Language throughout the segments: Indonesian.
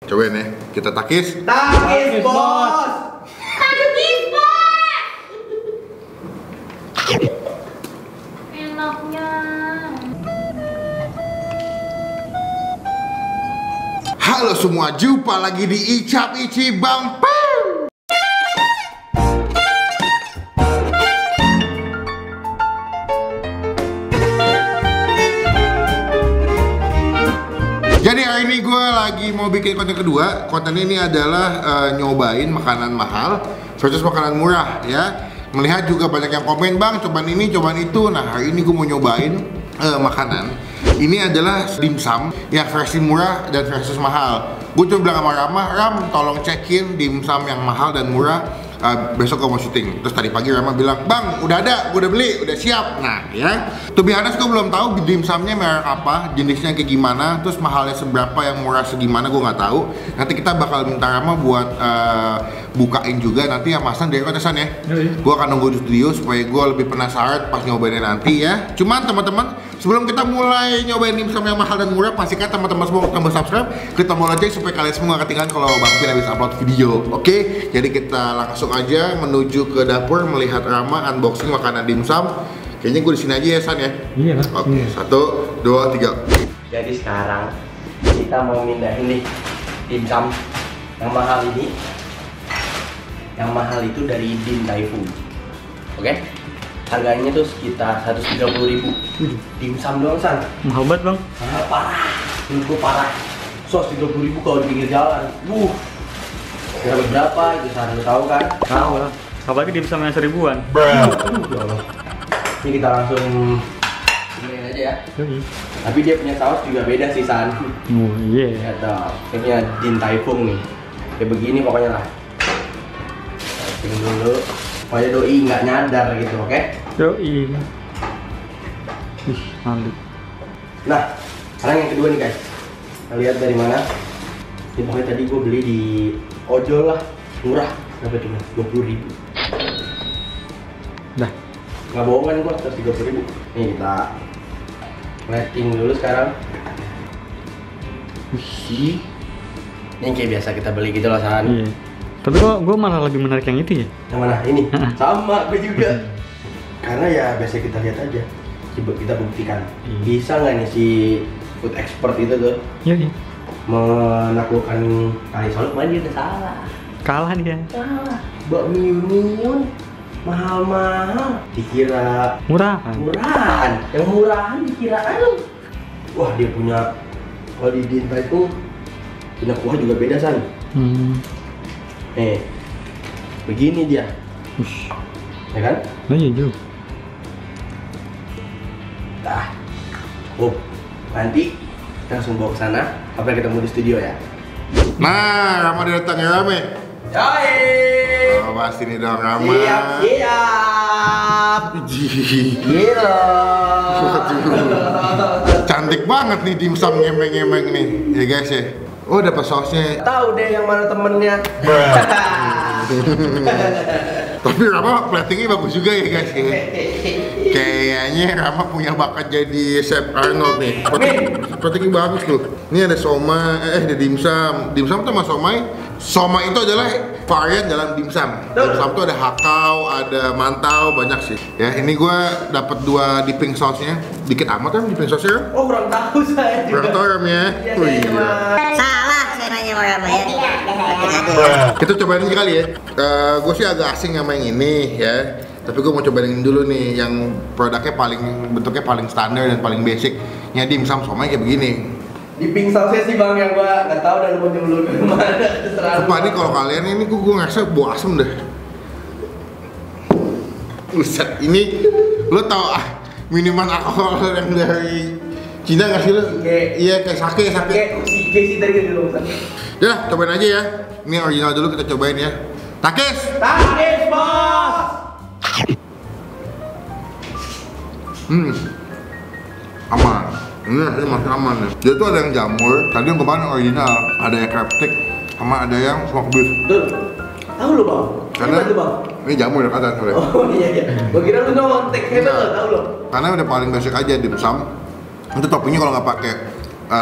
Cobain ya, kita takis. Takis bos. Takis bos. Enaknya. Halo semua, jumpa lagi di Icap Ici Bang. Jadi hari ini gue lagi mau bikin konten kedua. Konten ini adalah nyobain makanan mahal versus makanan murah ya. Melihat juga banyak yang komen, bang cobaan ini, cobaan itu. Nah hari ini gue mau nyobain makanan. Ini adalah dimsum yang versi murah dan versus mahal. Gue coba bilang sama Rama, Ram tolong cekin dimsum yang mahal dan murah. Besok gue mau syuting. Terus tadi pagi Rama bilang, bang udah ada, gue udah beli, udah siap. Nah ya, to be honest gue belum tahu dimsumnya merek apa, jenisnya kayak gimana, terus mahalnya seberapa, yang murah segimana gue nggak tahu. Nanti kita bakal minta Rama buat bukain juga nanti yang masang dari kontesan ya. Gue akan nunggu di studio supaya gue lebih penasaran pas nyobainnya nanti ya. Cuman teman-teman, sebelum kita mulai nyobain dimsum yang mahal dan murah, pastikan teman-teman semua tombol subscribe, klik tombol lonceng supaya kalian semua ketinggalan kalau Bang Pin habis upload video. Oke, jadi kita langsung aja menuju ke dapur melihat Rama unboxing makanan dimsum. Kayaknya gue di sini aja ya San ya. Iya kan? Oke, 1, 2, 3. Jadi sekarang kita mau mindahin nih dimsum yang mahal ini. Yang mahal itu dari Din Tai Fung. Oke? Harganya tuh sekitar 130.000. Dimsum doang San. Mahal banget bang. Parah. Menurut gue parah. 130.000 kalau di pinggir jalan. Kira berapa itu San? Lu tahu kan? Tahu lah. Apalagi dimsum yang 1000-an. Ya Allah. Ini kita langsung giniin aja ya. Tapi dia punya saus juga beda sih San. Oh iya. Ya dong. Ini punya Din Tai Fung nih. Kayak begini pokoknya lah. Setting dulu. Pokoknya doi nggak nyadar gitu, oke? Yoi. Ih, mantap. Nah, sekarang yang kedua nih guys. Kita lihat dari mana? Ini pokoknya tadi gue beli di ojol lah, murah. Berapa cuma? 20.000. Dah. Nggak bohongan gue, 130.000. Nih kita plating dulu sekarang. Ini kayak biasa kita beli gitu lah San. Iya. Tapi kok gue malah lebih menarik yang itu ya? Yang mana? Ini? Sama, gue juga. Karena ya biasa kita lihat aja. Coba kita buktikan. Bisa nggak nih si food expert itu tuh Iya. menaklukkan Kali Solok? Mana dia udah salah. Kalah dia. Salah. Bakmi Yunion mahal-mahal. Dikira Murah kan? murahan. Yang murahan dikira aduh. Wah dia punya, kalau di Din Tai Fung punya kuah juga beda San. Nih, begini dia, Ush. ya kan? Nah iya juga. Nah, nanti kita langsung bawa ke sana. Apa ketemu di studio ya? Nah, Rama udah datang ya Rame. Yoi! Oh, pasti nih dong Rama. Siap! Gila! Cantik banget nih dimsum ngemeng-ngemeng nih, ya guys ya. Oh dapat sausnya. Tahu deh yang mana temennya. Tapi Rama platingnya bagus juga ya guys ya. Kayaknya Rama punya bakat jadi Chef Arnold nih. Platingnya bagus tuh. Ini ada somai, ada dimsum. Dimsum tuh sama somai. Somai itu adalah varian dalam dimsum. Dimsum tuh ada hakau, ada mantau, banyak sih. Ya ini gue dapat 2 dipping sausnya. Dikit amat kan dipping sausnya. Oh kurang tahu saya juga. Kurang tahu Ram ya. Oh iya. Salah saya nanya sama Rama ya. Kita cobain aja kali ya. Gue sih agak asing sama yang ini ya. Tapi gue mau cobain yang dulu nih, yang produknya bentuknya paling standar dan paling basic. Nya dimsum somai kayak begini. Di pink sausnya sih bang yang gua nggak tahu dan mau nyuruh ke mana. Terserah. Apa nih kalau kalian ini gue ngerasa bau asem deh. Buset, ini lo tau minuman alkohol yang dari Cina nggak sih lo? Iya kayak sake. Si tadi gitu loh. Ya, cobain aja ya. Ini original dulu kita cobain ya. Takis Bos. Aman. Ini masih aman nih. Dia tuh ada yang jamur, tadi yang kemarin original, ada yang crab stick, sama ada yang smoked beef. Tuh, tahu lo bang? Karena itu bang? ini jamur ya kata soalnya. Oh iya. Gua kira lu nontek, hebat lo, tahu lo? Karena udah paling basic aja dimsum. Itu toppingnya kalau nggak pakai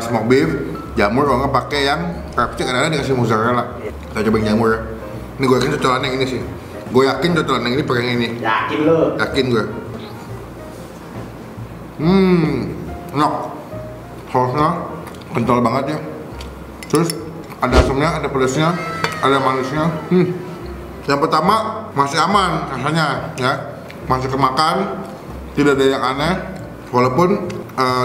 smoked beef, jamur kalau nggak pakai yang crabstick, kadang-kadang dikasih mozzarella. Kita cobain jamur ya. Ini gue yakin cocolan yang ini sih. Gue yakin cocolan yang ini pakai yang ini. Yakin lo? Yakin gue. Enak. Sausnya kental banget ya. Terus ada asamnya, ada pedasnya, ada manisnya. Yang pertama masih aman rasanya ya, masih kemakan, tidak ada yang aneh. Walaupun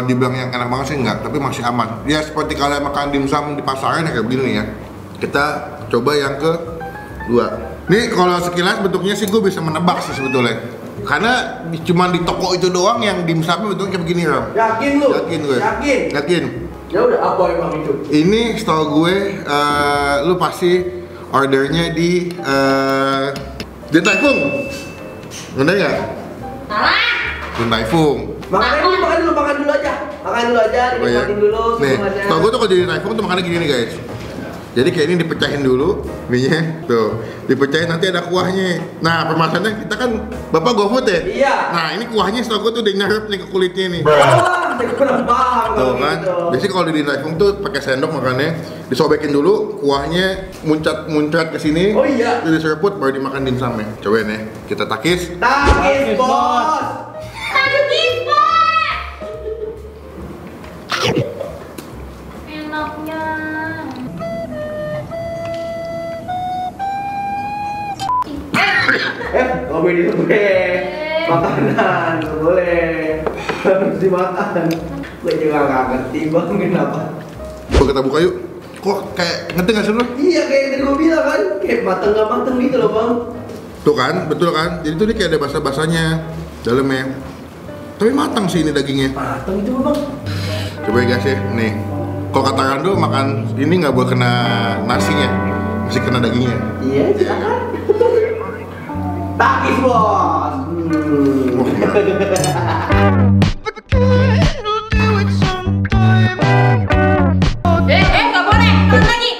dibilang yang enak banget sih enggak, tapi masih aman. Ya seperti kalian makan dimsum di pasaran ya kayak begini ya. Kita coba yang kedua. Nih kalau sekilas bentuknya sih gue bisa menebak sih sebetulnya. Karena cuma di toko itu doang yang dimsumnya bentuknya kayak begini, Ram. Yakin lu? Yakin gue. Yakin. Ya udah, apa emang itu? Ini setahu gue, lu pasti ordernya di Taifung. Bener nggak? Salah. Di Taifung. Makan dulu aja. Makan dulu aja, dinikmatin dulu Nih, semuanya. setahu gue tuh kalau di Taifung tuh makannya gini nih guys. Jadi kayak ini dipecahin dulu, minyak tuh, dipecahin nanti ada kuahnya. Nah permasalahannya kita kan bapak GoFood ya. Iya. Nah ini kuahnya setahu gue tuh udah nyarep nih ke kulitnya nih. Saya kurang paham Tuh kalau kan, gitu. biasanya kalau di Taifung tuh pakai sendok makannya, disobekin dulu, kuahnya muncrat ke sini, Oh iya. jadi seruput baru dimakan dimsumnya. Cobain ya, kita takis. Takis bos. Aduh, Bisbot. Enaknya. Nggak boleh disebut makanan, nggak boleh. Harus dimakan. Gue juga nggak ngerti bang kenapa. Coba kita buka yuk. Kok kayak ngerti nggak sih lu? Iya kayak yang tadi gue bilang kan, kayak mateng nggak mateng gitu loh bang. Tuh kan, betul kan? Jadi tuh dia kayak ada basa-basanya dalamnya. Tapi matang sih ini dagingnya. Mateng itu bang. Coba ya guys ya, nih. Kalau kata Rando makan ini nggak boleh kena nasinya, mesti kena dagingnya. Iya silakan. Takis bos. Nggak boleh. Turun lagi.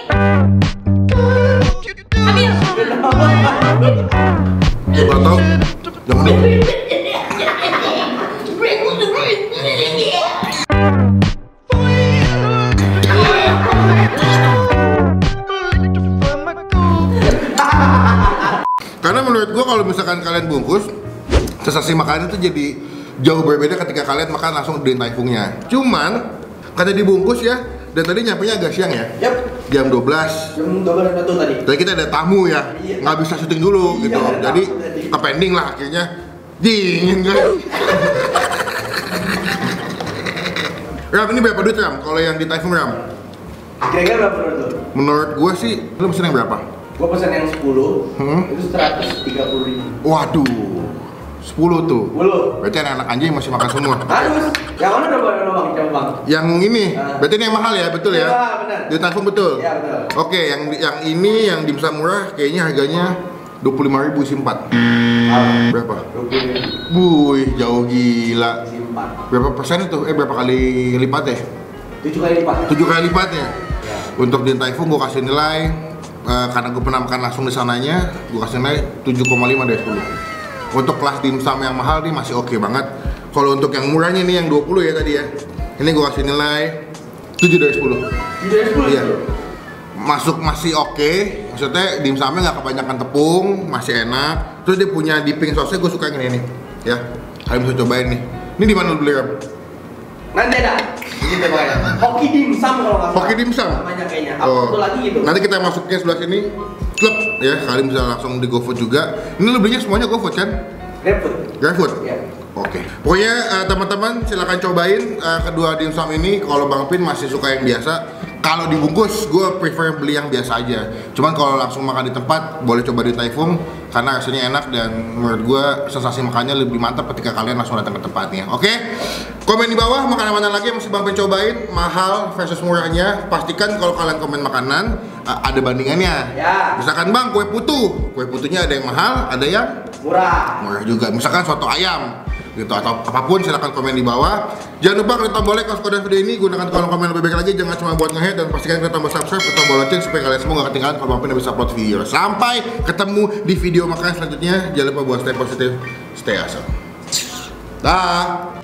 Ambil. Coba tau, jangan dulu. Karena menurut gua kalau misalkan kalian bungkus, sensasi makanan itu jadi jauh berbeda ketika kalian makan langsung di Taifungnya. Cuman kata dibungkus ya, dan tadi nyampenya agak siang ya. Yap. Jam 12. Jam 12 betul tadi. Tadi kita ada tamu ya, Iya. nggak bisa syuting dulu Iya, gitu. ada Jadi tamu tadi. kepending lah akhirnya. Dingin kan? Ram, ini berapa duit Ram? Kalau yang di Taifung Ram? Kira-kira berapa menurut lo? Menurut gue sih, lu pesen yang berapa? Gue pesan yang 10, itu 130.000. Waduh, 10 tuh. 10. Berarti anak-anak anjing masih makan semua. Harus. Yang mana udah bang? Coba bang. Yang ini, berarti ini yang mahal ya, betul ya? Iya, benar. Di Taifung betul? Iya, betul. Oke, yang ini yang dimsum murah kayaknya harganya 25.000 isi 4. Berapa? 20.000 Wuih, jauh gila. isi 4. Berapa persen itu? Berapa kali lipat ya? 7 kali lipat. 7 kali lipatnya. Ya. Untuk di Taifung gue kasih nilai karena gue pernah makan langsung di sananya, gue kasih nilai 7,5 dari 10. Untuk kelas dimsum yang mahal nih masih oke banget. Kalau untuk yang murahnya nih yang 20 ya tadi ya, ini gue kasih nilai 7 dari 10. 7 dari 10? Iya. Masuk masih oke, maksudnya dimsumnya nggak kebanyakan tepung, masih enak. Terus dia punya dipping sausnya, gue suka yang ini nih, ya. Kalian bisa cobain nih. Ini di mana lu beli Ram? Nanti ada. Gitu pokoknya. Hoki dimsum kalau nggak salah. Hoki dimsum? Namanya kayaknya. Apa tuh lagi gitu? Nanti kita masukin sebelah sini, klub ya. Kalian bisa langsung di GoFood juga. Ini lu belinya semuanya GoFood kan? GrabFood. GrabFood. Iya. Oke. Pokoknya teman-teman silakan cobain kedua dimsum ini. Kalau Bang Pin masih suka yang biasa. Kalau dibungkus, gue prefer beli yang biasa aja. Cuman kalau langsung makan di tempat, boleh coba di Taifung karena rasanya enak dan menurut gue sensasi makannya lebih mantap ketika kalian langsung datang ke tempatnya. Oke? Komen di bawah makanan mana lagi yang mesti Bang Pin cobain, mahal versus murahnya. Pastikan kalau kalian komen makanan ada bandingannya. Ya. Misalkan Bang kue putuhnya ada yang mahal, ada yang Murah. murah juga. Misalkan soto ayam gitu atau apapun silahkan komen di bawah. Jangan lupa klik tombol like kalau suka video ini, gunakan kolom komen lebih baik lagi, jangan cuma buat nge-head, dan pastikan klik tombol subscribe, klik tombol lonceng supaya kalian semua gak ketinggalan kalau Bang Pin bisa upload video. Sampai ketemu di video makan selanjutnya. Jangan lupa buat stay positif, stay awesome. Dah.